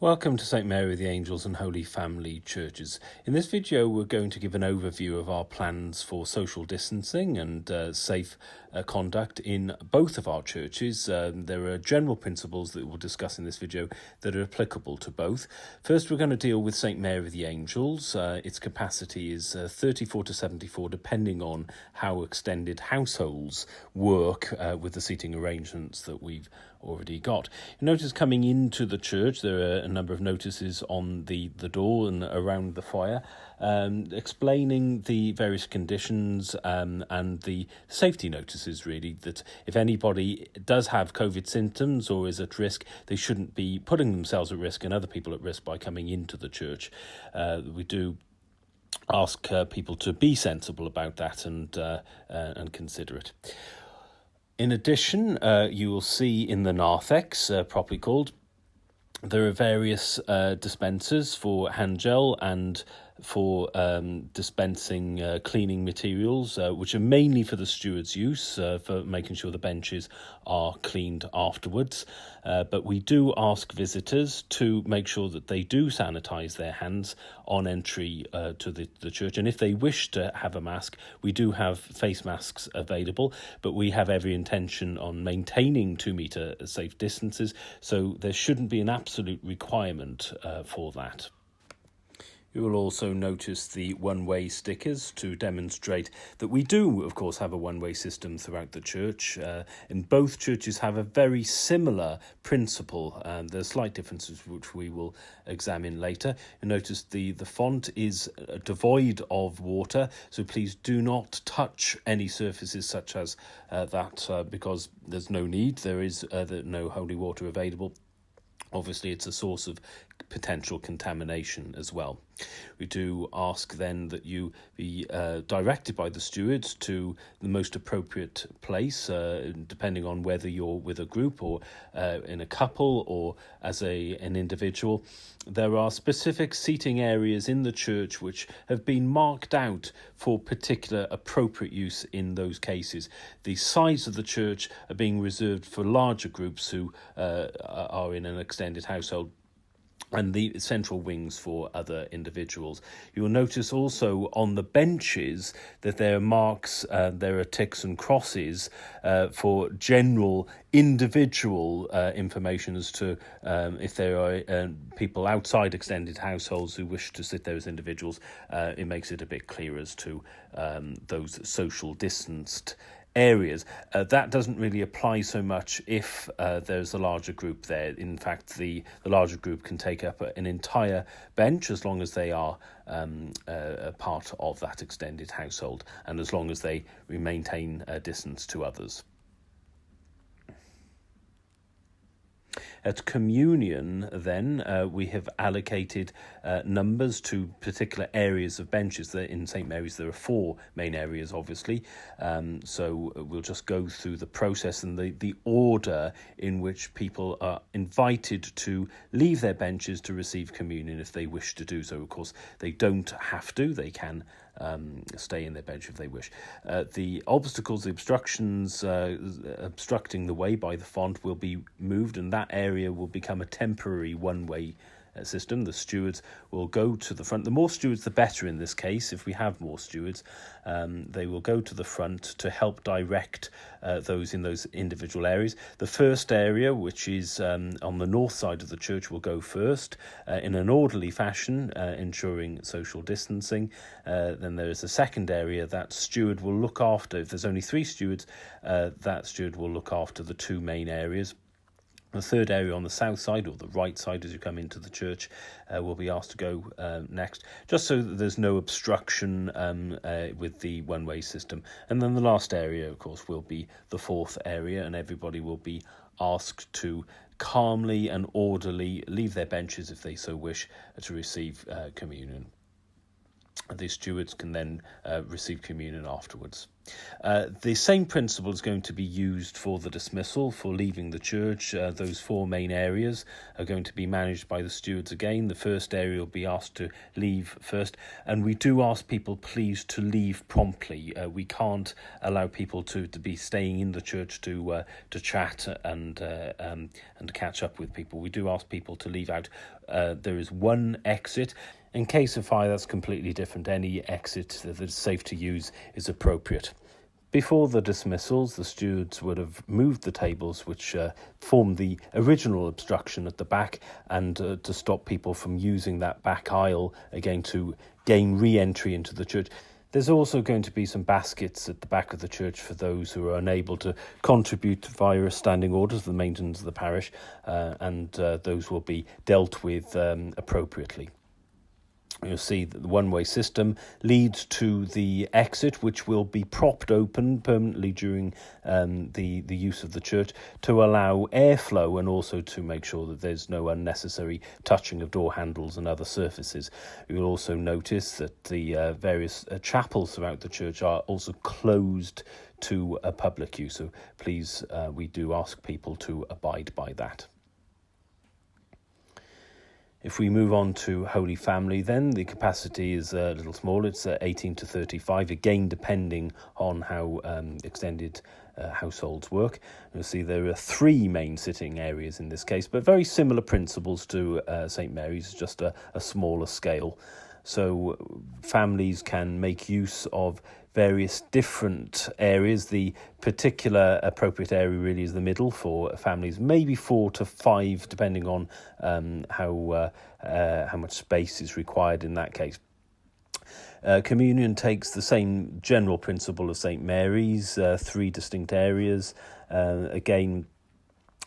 Welcome to St Mary of the Angels and Holy Family Churches. In this video we're going to give an overview of our plans for social distancing and safe conduct in both of our churches. There are general principles that we'll discuss in this video that are applicable to both. First, we're going to deal with St Mary of the Angels. Its capacity is 34 to 74 depending on how extended households work with the seating arrangements that we've already got. You notice coming into the church there are a number of notices on the door and around the foyer explaining the various conditions and the safety notices, really, that if anybody does have COVID symptoms or is at risk, they shouldn't be putting themselves at risk and other people at risk by coming into the church. We do ask people to be sensible about that and consider it. In addition, you will see in the narthex, properly called, there are various dispensers for hand gel and for dispensing cleaning materials, which are mainly for the steward's use, for making sure the benches are cleaned afterwards. But we do ask visitors to make sure that they do sanitise their hands on entry to the church. And if they wish to have a mask, we do have face masks available, but we have every intention on maintaining 2 metre safe distances, so there shouldn't be an absolute requirement for that. You will also notice the one-way stickers to demonstrate that we do, of course, have a one-way system throughout the church. And both churches have a very similar principle, and there are slight differences which we will examine later. You notice the font is devoid of water, so please do not touch any surfaces such as that because there's no need. There is no holy water available. Obviously, it's a source of potential contamination as well. We do ask then that you be directed by the stewards to the most appropriate place, depending on whether you're with a group or in a couple or as an individual. There are specific seating areas in the church which have been marked out for particular appropriate use in those cases. The sides of the church are being reserved for larger groups who are in an extended household, and the central wings for other individuals. You'll notice also on the benches that there are marks, there are ticks and crosses for general individual information as to if there are people outside extended households who wish to sit there as individuals. It makes it a bit clearer as to those social distanced areas. That doesn't really apply so much if there's a larger group there. In fact, the larger group can take up an entire bench as long as they are a part of that extended household and as long as they maintain a distance to others. At communion, then, we have allocated numbers to particular areas of benches. In St Mary's there are 4 main areas, obviously, so we'll just go through the process and the order in which people are invited to leave their benches to receive communion if they wish to do so. Of course, they don't have to, they can stay in their bench if they wish. The obstacles, the obstructions obstructing the way by the font will be moved, and that area will become a temporary one-way system. The stewards will go to the front. The more stewards, the better in this case. If we have more stewards, they will go to the front to help direct those in those individual areas. The first area, which is on the north side of the church, will go first in an orderly fashion, ensuring social distancing. Then there is a second area that steward will look after. If there's only 3 stewards, that steward will look after the 2 main areas. The third area on the south side, or the right side as you come into the church, will be asked to go next, just so that there's no obstruction with the one-way system. And then the last area, of course, will be the 4th area, and everybody will be asked to calmly and orderly leave their benches if they so wish to receive communion. The stewards can then receive communion afterwards. The same principle is going to be used for the dismissal, for leaving the church. Those four main areas are going to be managed by the stewards again. The first area will be asked to leave first, and we do ask people please to leave promptly. We can't allow people to be staying in the church to chat and catch up with people. We do ask people to leave out. There is one exit. In case of fire, that's completely different. Any exit that is safe to use is appropriate. Before the dismissals, the stewards would have moved the tables which formed the original obstruction at the back, and to stop people from using that back aisle again to gain re-entry into the church. There's also going to be some baskets at the back of the church for those who are unable to contribute via a standing order to the maintenance of the parish, and those will be dealt with appropriately. You'll see that the one-way system leads to the exit, which will be propped open permanently during the use of the church to allow airflow, and also to make sure that there's no unnecessary touching of door handles and other surfaces. You'll also notice that the various chapels throughout the church are also closed to public use. So please, we do ask people to abide by that. If we move on to Holy Family, then the capacity is a little smaller. It's 18 to 35, again depending on how extended households work. You'll see there are 3 main sitting areas in this case, but very similar principles to St Mary's, just a smaller scale. So families can make use of various different areas. The particular appropriate area really is the middle for families, maybe 4 to 5, depending on how much space is required in that case. Communion takes the same general principle of St Mary's, 3 distinct areas. Again,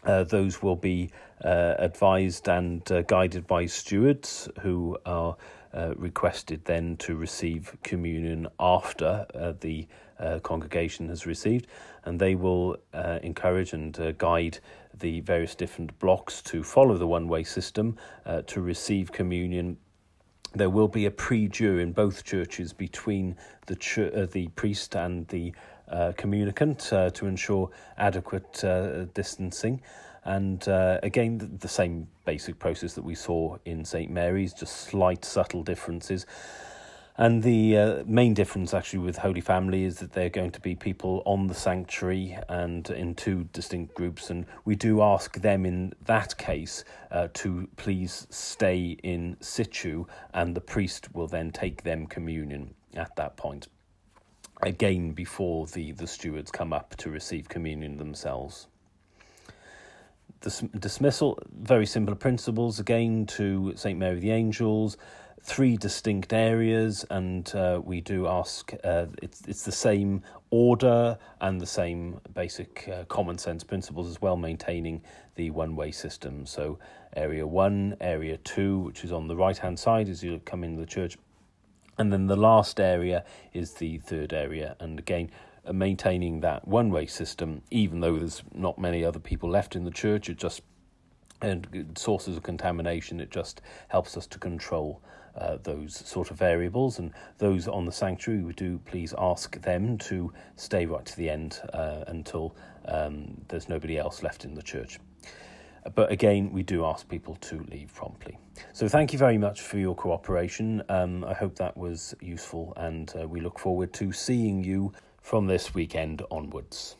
those will be advised and guided by stewards who are requested then to receive communion after the congregation has received, and they will encourage and guide the various different blocks to follow the one-way system to receive communion. There will be a pre-jure in both churches between the priest and the communicant to ensure adequate distancing. And again, the same basic process that we saw in St Mary's, just slight subtle differences. And the main difference actually with Holy Family is that they're going to be people on the sanctuary and in 2 distinct groups. And we do ask them in that case to please stay in situ, and the priest will then take them communion at that point. Again, before the stewards come up to receive communion themselves. The dismissal, very similar principles again to St Mary the Angels, 3 distinct areas, and we do ask, it's the same order and the same basic common sense principles as well, maintaining the one-way system. So area 1, area 2, which is on the right-hand side as you come into the church, and then the last area is the 3rd area, and again, maintaining that one-way system, even though there's not many other people left in the church. It just, and sources of contamination, it just helps us to control those sort of variables. And those on the sanctuary, we do please ask them to stay right to the end until there's nobody else left in the church. But again, we do ask people to leave promptly. So thank you very much for your cooperation. I hope that was useful, and we look forward to seeing you from this weekend onwards.